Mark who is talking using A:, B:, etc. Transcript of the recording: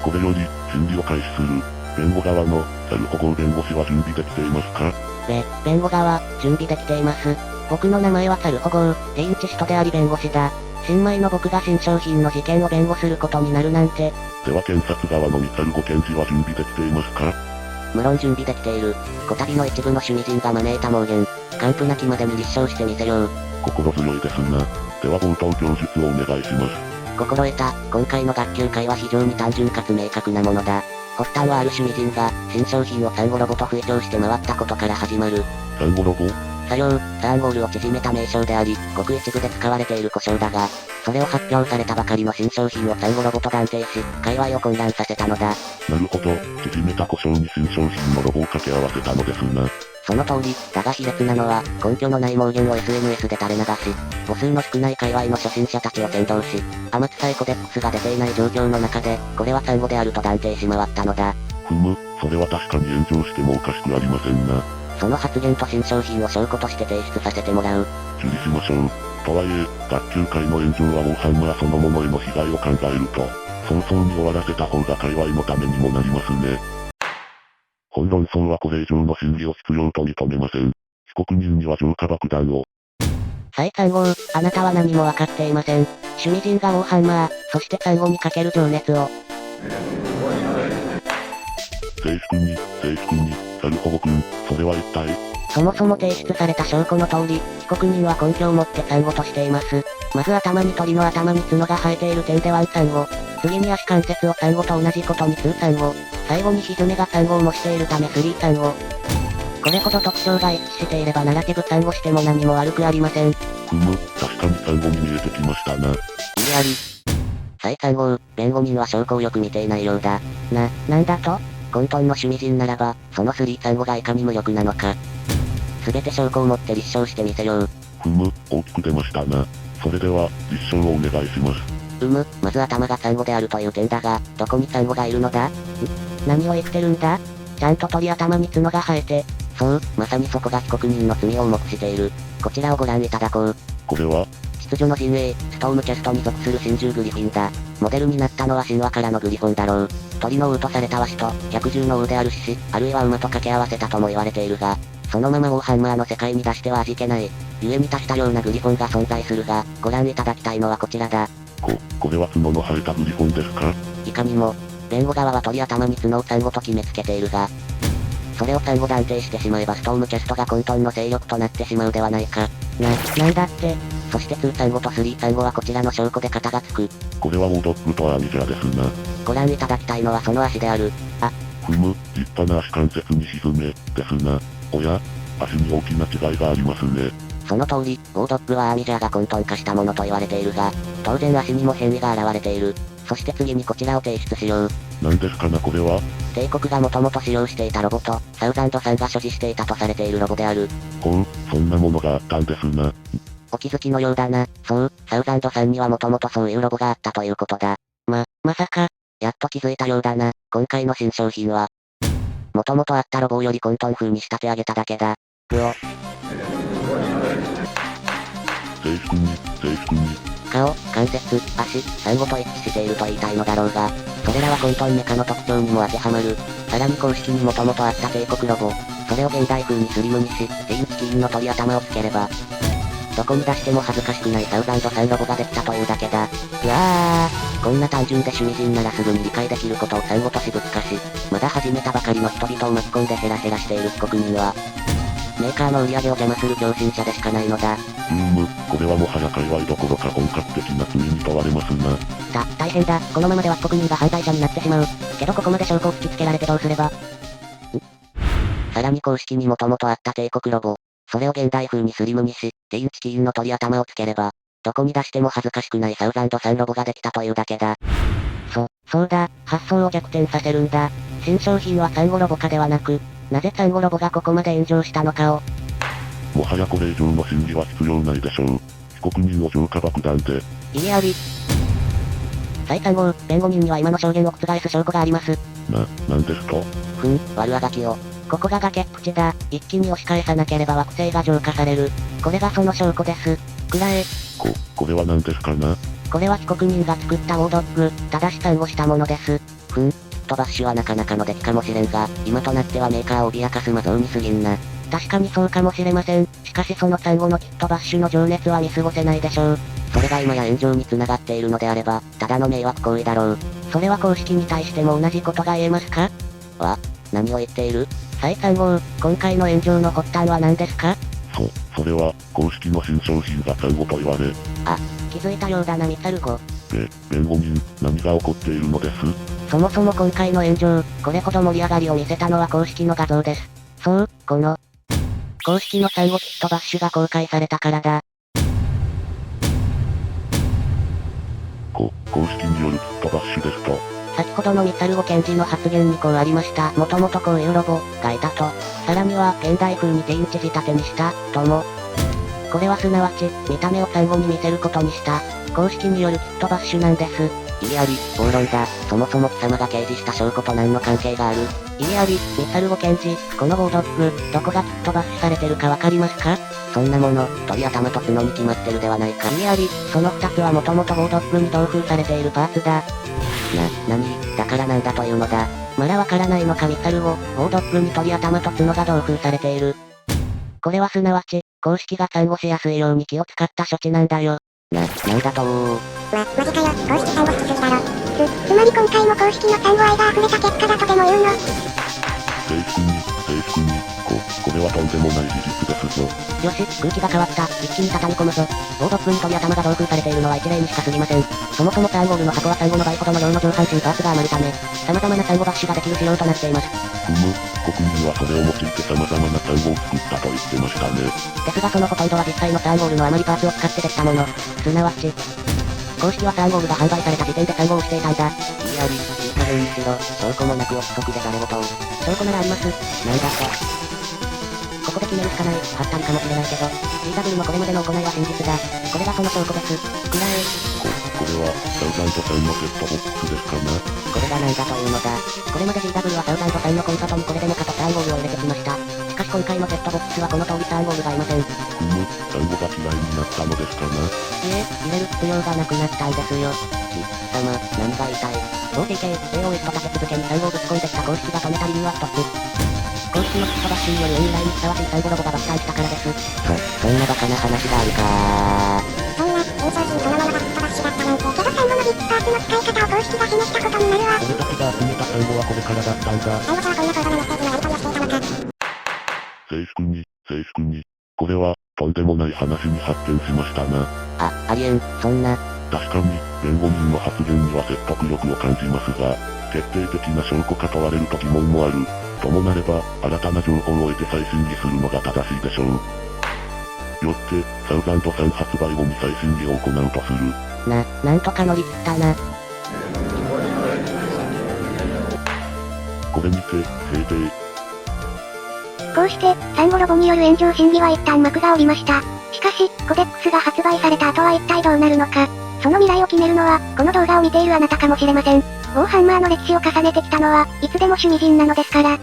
A: これより、審理を開始する。弁護側の、サル保護弁護士は準備できていますか？
B: 弁護側、準備できています。僕の名前はサル保護、リンチ使徒であり弁護士だ。新米の僕が新商品の事件を弁護することになるなんて。
A: では検察側のミサルゴ検事は準備できていますか？
B: 無論準備できている。こたびの一部の趣味人が招いた妄言。完膚なきまでに立証してみせよう。
A: 心強いですな。では冒頭供述をお願いします。
B: 心得た、今回の学級会は非常に単純かつ明確なものだ。発端はある趣味人が、新商品をサンゴロボと吹聴して回ったことから始まる。
A: サンゴロボ？
B: 作用、サーンゴールを縮めた名称であり、ごく一部で使われている呼称だが、それを発表されたばかりの新商品をサンゴロボと断定し、界隈を混乱させたのだ。
A: なるほど、縮めた呼称に新商品のロゴを掛け合わせたのですな。
B: その通り、だが卑劣なのは、根拠のない妄言を SNS で垂れ流し、母数の少ない界隈の初心者たちを先導し、天津さえコデックスが出ていない状況の中で、これはサンゴであると断定し回ったのだ。
A: それは確かに炎上してもおかしくありませんな。
B: その発言と新商品を証拠として提出させてもらう。
A: 受理しましょう。とはいえ、学級会の炎上はウォーハンマーそのものへの被害を考えると、早々に終わらせた方が界隈のためにもなりますね。本論争はこれ以上の審理を必要と認めません。被告人には浄化爆弾を。
B: 再3号、あなたは何もわかっていません。趣味人がウォーハンマー、そして産後にかける情熱を。
A: 制服に、サル保護君、それは一体？
B: そもそも提出された証拠の通り、被告人は根拠を持って産後としています。まず頭に鳥の頭に角が生えている点でワン産後。次に足関節を産後と同じことにツー産後。最後にひずめが産後を模しているためスリー産後。これほど特徴が一致していればナラティブ産後しても何も悪くありません。
A: 確かに産後に見えてきましたな。
B: 意味あり。再産後、弁護人は証拠をよく見ていないようだ。なんだと？混沌の趣味人ならば、そのスリー産後がいかに無力なのか。すべて証拠を持って立証してみせよう。
A: 大きく出ましたな。それでは、立証をお願いします。
B: まず頭が産後であるという点だが、どこに産後がいるのだ？何を言ってるんだ？ちゃんと鳥頭に角が生えて。そう、まさにそこが被告人の罪を重くしている。こちらをご覧いただこう。
A: これは？
B: 秩序の陣営、ストームキャストに属する真珠グリフィンだ。モデルになったのは神話からのグリフォンだろう。鳥の王とされたワシと、百獣の王である獅子、あるいは馬と掛け合わせたとも言われているが、そのままウォーハンマーの世界に出しては味気ない。故に多したようなグリフォンが存在するが、ご覧いただきたいのはこちらだ。
A: これは角の生えたグリフォンですか？
B: いかにも、弁護側は鳥頭に角を産後と決めつけているが、それを産後断定してしまえばストームキャストが混沌の勢力となってしまうではないか。なんだって。そして2産後と3産後はこちらの証拠で肩がつく。
A: これはオードッグとアーミジャーですな。
B: ご覧いただきたいのはその足である。
A: 立派な足関節に沈め、ですな。おや、足に大きな違いがありますね。
B: その通り、オードッグはアーミジャーが混沌化したものと言われているが、当然足にも変異が現れている。そして次にこちらを提出しよう。
A: 何ですかなこれは？
B: 帝国がもともと使用していたロボと、サウザンドさんが所持していたとされているロボである。
A: そんなものがあったんですな。
B: お気づきのようだな。そう、サウザンドさんにはもともとそういうロボがあったということだ。まさか、やっと気づいたようだな。今回の新商品は、もともとあったロボをより混沌風に仕立て上げただけだ。
A: 制服に。
B: 顔、関節、足、産後と一致していると言いたいのだろうが、それらは混沌メカの特徴にも当てはまる。さらに公式にもともとあった帝国ロボ。それを現代風にスリムにし、インチキインの鳥頭をつければ、どこに出しても恥ずかしくないサウザンドさんロボができたというだけだ。こんな単純で趣味人ならすぐに理解できることを産後としぶつかし、まだ始めたばかりの人々を巻き込んでヘラヘラしている被告人は、メーカーの売り上げを邪魔する狂信者でしかないのだ。
A: これはもはや界隈どころか本格的な罪に問われますな。
B: 大変だ。このままでは被告人が犯罪者になってしまう。けどここまで証拠を突きつけられてどうすれば。さらに公式にもともとあった帝国ロボ。それを現代風にスリムにし、インチキインの鳥頭をつければ、どこに出しても恥ずかしくないサウザンドさんロボができたというだけだ。そうだ、発想を逆転させるんだ。新商品はサンゴロボ化ではなく、なぜサンゴロボがここまで炎上したのかを。
A: もはやこれ以上の審理は必要ないでしょう。被告人を浄化爆弾で。
B: 意義あり。再3号、弁護人には今の証言を覆す証拠があります。
A: なんですか？
B: 悪あがきを。ここが崖っぷちだ。一気に押し返さなければ惑星が浄化される。これがその証拠です。
A: これは何ですかな？
B: これは被告人が作ったウォードッグ、ただし産後したものです。トバッシュはなかなかの出来かもしれんが、今となってはメーカーを脅かす魔像に過ぎんな。確かにそうかもしれません。しかしその産後のキットバッシュの情熱は見過ごせないでしょう。それが今や炎上に繋がっているのであれば、ただの迷惑行為だろう。それは公式に対しても同じことが言えますか？何を言っている？再産後、今回の炎上の発端は何ですか？
A: それは、公式の新商品が産後と言われ。
B: 気づいたようだなミサルゴ。
A: 弁護人、何が起こっているのです？
B: そもそも今回の炎上、これほど盛り上がりを見せたのは公式の画像です。そう、この、公式の産後キットバッシュが公開されたからだ。
A: 公式によるキットバッシュですと。
B: 先ほどのミサルゴ検事の発言にこうありました。もともとこういうロボがいたと。さらには現代風にテインチ仕立てにした、とも。これはすなわち、見た目を産後に見せることにした、公式によるキットバッシュなんです。
A: 意義あり、暴論だ。そもそも貴様が掲示した証拠と何の関係がある？
B: 意義あり、ミサルゴ検事、このウォードッグ、どこがキットバッシュされてるかわかりますか？
A: そんなもの、鳥頭と角に決まってるではないか。
B: 意義あり、その2つはもともとウォードッグに同封されているパーツだ。
A: だからなんだというのだ。
B: まだわからないのかミサルゴ、ウォードッグに鳥頭と角が同封されている。これはすなわち、公式が産後しやすいように気を使った処置なんだよ。
A: なんだと
C: マジかよ、公式産後しすぎだろ。つまり今回も公式の産後愛が溢れた結果だとでも言うの？
A: 制服に、これはとんでもない事実ですぞ。
B: よし、空気が変わった。一気に畳み込むぞ。ウォードッグに鳥頭が同封されているのは一例にしか過ぎません。そもそもサンゴールの箱は産後の倍ほどの量の上半身パーツが余るため、様々な産後バッシュができる仕様となっています。
A: 被告人はそれを用いて様々な産後を作ったと言ってましたね。
B: ですがそのほとんどは実際のサンゴールの余りパーツを使ってできたもの。すなわち、公式はサンゴールが販売された時点で産後をしていたんだ。
A: いい加減にしろ。証拠もなく憶測で誰事を。
B: 証拠ならあります。
A: なんだと。
B: ここで決めるしかない。はったりかもしれないけど、GW のこれまでの行いは真実だ。これがその証拠です。
A: これは、サウザンドさんのセットボックスですかな？
B: これが何だというのだ。これまで GW はサウザンドさんのコンパトにこれでメカとサンゴールを入れてきました。しかし今回のセットボックスはこの通りサンゴールがいません。
A: サンゴが嫌いになったのですかな？
B: いえ、入れる必要がなくなったんですよ。
A: 貴様、何が言いたい？
B: OTK、AOS と立て続けにサンゴをぶち込んできた公式が止めた理由は一つ。公式のキットバッシュによる運以来にふさわしいサンゴロボが爆誕したからです。
A: そんなバカな話があるか
C: そんな、新商品そのものがキットバッシュだったなんて。けど産後のビッグパーツの使い方を公式が示したことになるわ。
A: 俺たちが集めた産後はこれからだったんだ。
C: 産後者はこんな高度なメッセージのやり取りをしていたのか。
A: 制服に。これは、とんでもない話に発展しましたな。
B: ありえん、そんな。
A: 確かに、弁護人の発言には説得力を感じますが、決定的な証拠か問われると疑問もある。ともなれば、新たな情報を得て再審議するのが正しいでしょう。よって、サウザンドさん発売後に再審議を行うとする。
B: なんとか乗り切ったな。
A: これにて、閉廷。
C: こうして、サンゴロボによる炎上審議は一旦幕が下りました。しかし、コデックスが発売された後は一体どうなるのか。その未来を決めるのは、この動画を見ているあなたかもしれません。ウォーハンマーの歴史を重ねてきたのは、いつでも趣味人なのですから。